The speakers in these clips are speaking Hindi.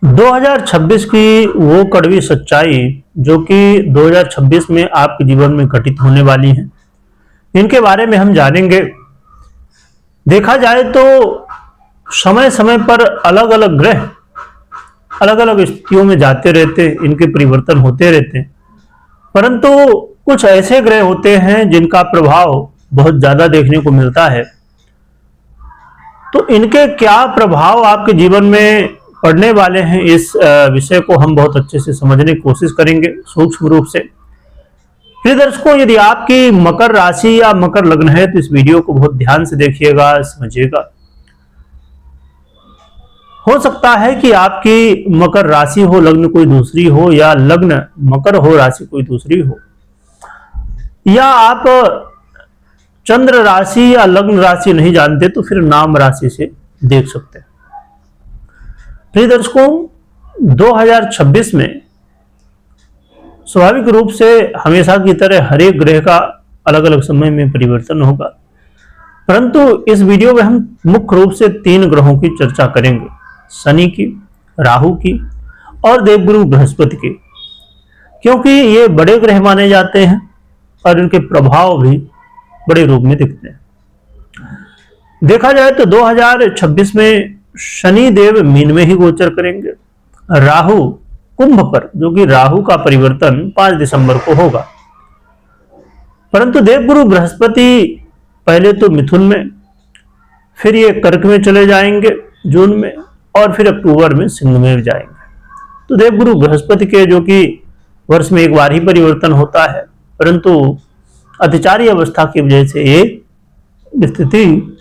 2026 की वो कड़वी सच्चाई जो कि 2026 में आपके जीवन में घटित होने वाली है, इनके बारे में हम जानेंगे। देखा जाए तो समय समय पर अलग अलग ग्रह अलग अलग स्थितियों में जाते रहते, इनके परिवर्तन होते रहते हैं, परंतु कुछ ऐसे ग्रह होते हैं जिनका प्रभाव बहुत ज्यादा देखने को मिलता है। तो इनके क्या प्रभाव आपके जीवन में पड़ने वाले हैं, इस विषय को हम बहुत अच्छे से समझने की कोशिश करेंगे सूक्ष्म रूप से। प्रिय दर्शकों, यदि आपकी मकर राशि या मकर लग्न है तो इस वीडियो को बहुत ध्यान से देखिएगा, समझिएगा। हो सकता है कि आपकी मकर राशि हो, लग्न कोई दूसरी हो, या लग्न मकर हो, राशि कोई दूसरी हो, या आप चंद्र राशि या लग्न राशि नहीं जानते तो फिर नाम राशि से देख सकते हैं। प्रिय दर्शकों, 2026 में स्वाभाविक रूप से हमेशा की तरह हर एक ग्रह का अलग अलग समय में परिवर्तन होगा, परंतु इस वीडियो में हम मुख्य रूप से 3 ग्रहों की चर्चा करेंगे, शनि की, राहु की और देवगुरु बृहस्पति की, क्योंकि ये बड़े ग्रह माने जाते हैं और इनके प्रभाव भी बड़े रूप में दिखते हैं। देखा जाए तो 2026 में शनि देव मीन में ही गोचर करेंगे, राहु कुंभ पर, जो कि राहु का परिवर्तन 5 दिसंबर को होगा, परंतु देवगुरु बृहस्पति पहले तो मिथुन में, फिर ये कर्क में चले जाएंगे जून में, और फिर अक्टूबर में सिंह में जाएंगे। तो देवगुरु बृहस्पति के, जो कि वर्ष में एक बार ही परिवर्तन होता है, परंतु अतिचारी अवस्था की वजह से ये स्थिति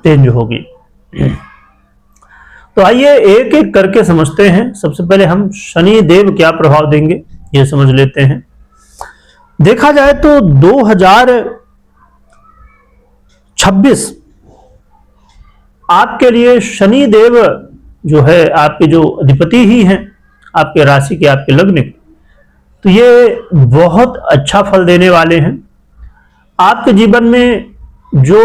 चेंज होगी। तो आइए एक एक करके समझते हैं। सबसे पहले हम शनि देव क्या प्रभाव देंगे ये समझ लेते हैं। देखा जाए तो 2026 आपके लिए शनि देव जो है, आपके जो अधिपति ही हैं, आपके राशि के, आपके लग्न के, तो ये बहुत अच्छा फल देने वाले हैं। आपके जीवन में जो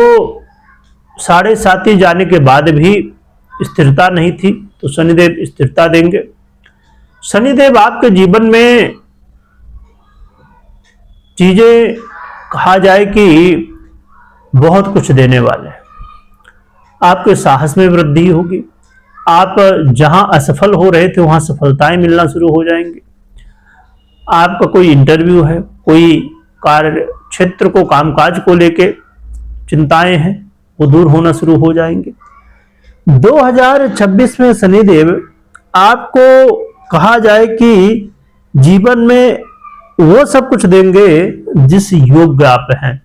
7.5 जाने के बाद भी स्थिरता नहीं थी, तो शनिदेव स्थिरता देंगे। शनिदेव आपके जीवन में चीजें कहा जाए कि बहुत कुछ देने वाले हैं। आपके साहस में वृद्धि होगी, आप जहां असफल हो रहे थे वहां सफलताएं मिलना शुरू हो जाएंगी। आपका कोई इंटरव्यू है, कोई कार्य क्षेत्र को, कामकाज को लेके चिंताएं हैं, वो दूर होना शुरू हो जाएंगे। 2026 में शनिदेव आपको कहा जाए कि जीवन में वो सब कुछ देंगे जिस योग्य आप हैं।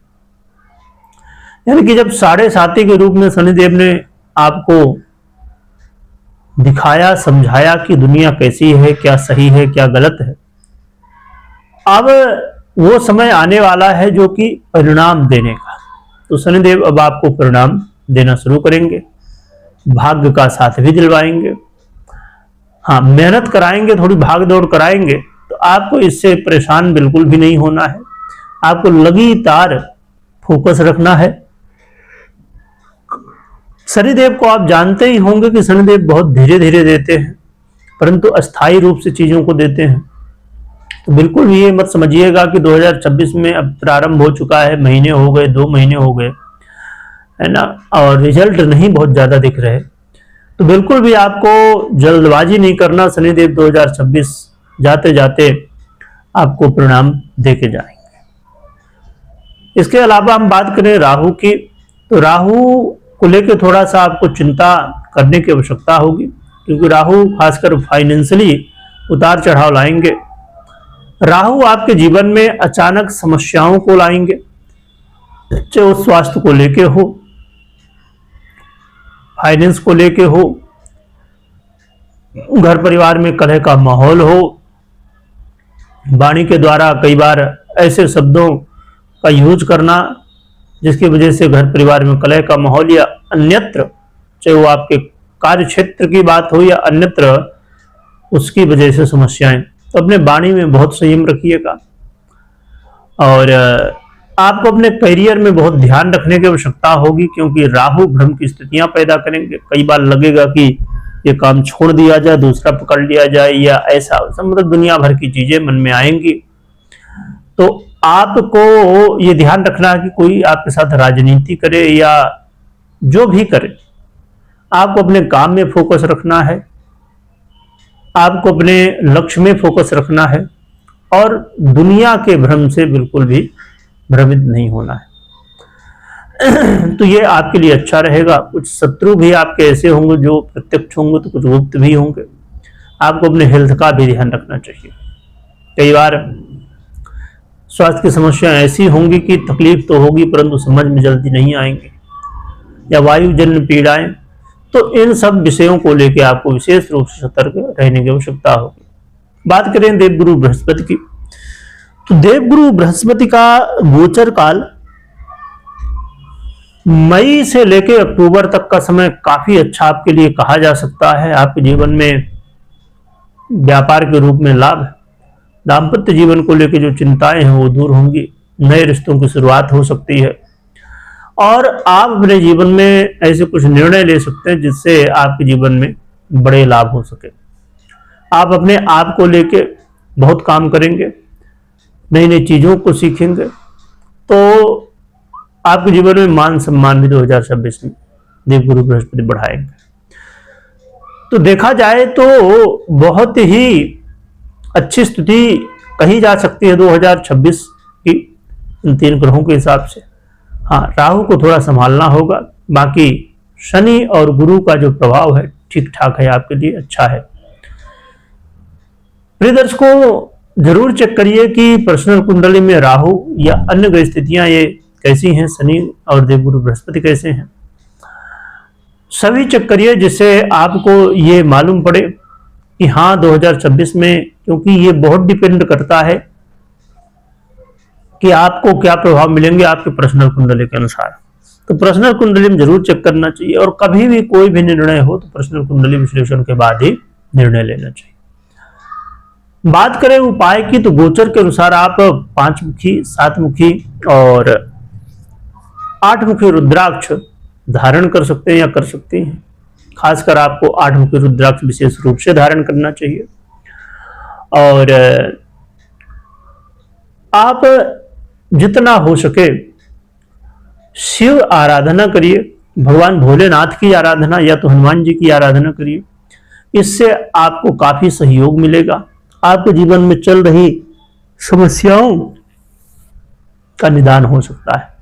यानी कि जब 7.5 के रूप में शनिदेव ने आपको दिखाया, समझाया कि दुनिया कैसी है, क्या सही है, क्या गलत है, अब वो समय आने वाला है जो कि परिणाम देने का। तो शनिदेव अब आपको परिणाम देना शुरू करेंगे, भाग्य का साथ भी दिलवाएंगे। हाँ, मेहनत कराएंगे, थोड़ी भाग दौड़ कराएंगे, तो आपको इससे परेशान बिल्कुल भी नहीं होना है। आपको लगातार फोकस रखना है। शनिदेव को आप जानते ही होंगे कि शनिदेव बहुत धीरे धीरे देते हैं, परंतु अस्थायी रूप से चीजों को देते हैं। तो बिल्कुल भी ये मत समझिएगा कि 2026 में अब प्रारंभ हो चुका है, महीने हो गए, 2 महीने हो गए, है ना, और रिजल्ट नहीं बहुत ज्यादा दिख रहे। तो बिल्कुल भी आपको जल्दबाजी नहीं करना। शनिदेव 2026 जाते जाते आपको परिणाम देके जाएंगे। इसके अलावा हम बात करें राहु की, तो राहु को लेकर थोड़ा सा आपको चिंता करने की आवश्यकता होगी, क्योंकि राहु खासकर फाइनेंशियली उतार चढ़ाव लाएंगे। राहु आपके जीवन में अचानक समस्याओं को लाएंगे, चाहे वो स्वास्थ्य को लेके हो, फाइनेंस को लेके हो, घर परिवार में कलह का माहौल हो, वाणी के द्वारा कई बार ऐसे शब्दों का यूज करना जिसकी वजह से घर परिवार में कलह का माहौल, या अन्यत्र, चाहे वो आपके कार्य क्षेत्र की बात हो या अन्यत्र, उसकी वजह से समस्याएं। तो अपने वाणी में बहुत संयम रखिएगा, और आपको अपने करियर में बहुत ध्यान रखने की आवश्यकता होगी, क्योंकि राहु भ्रम की स्थितियां पैदा करेंगे। कई बार लगेगा कि ये काम छोड़ दिया जाए, दूसरा पकड़ लिया जाए, या ऐसा मतलब दुनिया भर की चीजें मन में आएंगी। तो आपको ये ध्यान रखना है कि कोई आपके साथ राजनीति करे या जो भी करे, आपको अपने काम में फोकस रखना है, आपको अपने लक्ष्य में फोकस रखना है और दुनिया के भ्रम से बिल्कुल भी भ्रमित नहीं होना है। तो ये आपके लिए अच्छा रहेगा। कुछ शत्रु भी आपके ऐसे होंगे जो प्रत्यक्ष होंगे, तो कुछ गुप्त भी होंगे। आपको अपने हेल्थ का भी ध्यान रखना चाहिए। कई बार स्वास्थ्य की समस्या ऐसी होंगी कि तकलीफ तो होगी परंतु समझ में जल्दी नहीं आएंगी, या वायुजन्य पीड़ाएं, तो इन सब विषयों को लेकर आपको विशेष रूप से सतर्क रहने की आवश्यकता होगी। बात करें देवगुरु बृहस्पति की, तो देवगुरु बृहस्पति का गोचर काल मई से लेकर अक्टूबर तक का समय काफी अच्छा आपके लिए कहा जा सकता है। आपके जीवन में व्यापार के रूप में लाभ, दाम्पत्य जीवन को लेकर जो चिंताएं हैं वो दूर होंगी, नए रिश्तों की शुरुआत हो सकती है और आप अपने जीवन में ऐसे कुछ निर्णय ले सकते हैं जिससे आपके जीवन में बड़े लाभ हो सके। आप अपने आप को लेके बहुत काम करेंगे, नई नई चीजों को सीखेंगे, तो आपके जीवन में मान सम्मान भी 2026 में देवगुरु बृहस्पति बढ़ाएंगे। तो देखा जाए तो बहुत ही अच्छी स्थिति कही जा सकती है 2026 की इन 3 ग्रहों के हिसाब से। हाँ, राहु को थोड़ा संभालना होगा, बाकी शनि और गुरु का जो प्रभाव है ठीक ठाक है, आपके लिए अच्छा है। प्रिय दर्शकों, जरूर चेक करिए कि पर्सनल कुंडली में राहु या अन्य ग्रह स्थितियां ये कैसी हैं, शनि और देवगुरु बृहस्पति कैसे हैं, सभी चेक करिए जिससे आपको ये मालूम पड़े कि हाँ 2026 में, क्योंकि ये बहुत डिपेंड करता है कि आपको क्या प्रभाव मिलेंगे आपके पर्सनल कुंडली के अनुसार। तो पर्सनल कुंडली में जरूर चेक करना चाहिए और कभी भी कोई भी निर्णय हो तो पर्सनल कुंडली विश्लेषण के बाद ही निर्णय लेना चाहिए। बात करें उपाय की, तो गोचर के अनुसार आप 5 मुखी, 7 मुखी और 8 मुखी रुद्राक्ष धारण कर सकते हैं या कर सकते हैं। खासकर आपको 8 मुखी रुद्राक्ष विशेष रूप से धारण करना चाहिए। और आप जितना हो सके शिव आराधना करिए, भगवान भोलेनाथ की आराधना या तो हनुमान जी की आराधना करिए। इससे आपको काफी सहयोग मिलेगा, आपके जीवन में चल रही समस्याओं का निदान हो सकता है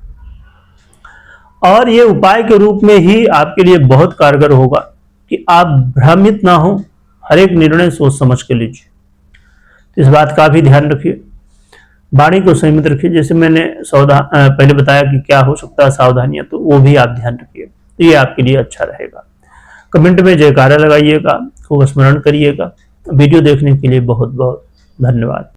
और ये उपाय के रूप में ही आपके लिए बहुत कारगर होगा कि आप भ्रमित ना हो, हर एक निर्णय सोच समझ के लीजिए। तो इस बात का भी ध्यान रखिए, वाणी को संयमित रखिए। जैसे मैंने पहले बताया कि क्या हो सकता है सावधानियां, तो वो भी आप ध्यान रखिए, तो ये आपके लिए अच्छा रहेगा। कमेंट में जयकारा लगाइएगा, को स्मरण करिएगा। वीडियो देखने के लिए बहुत बहुत धन्यवाद।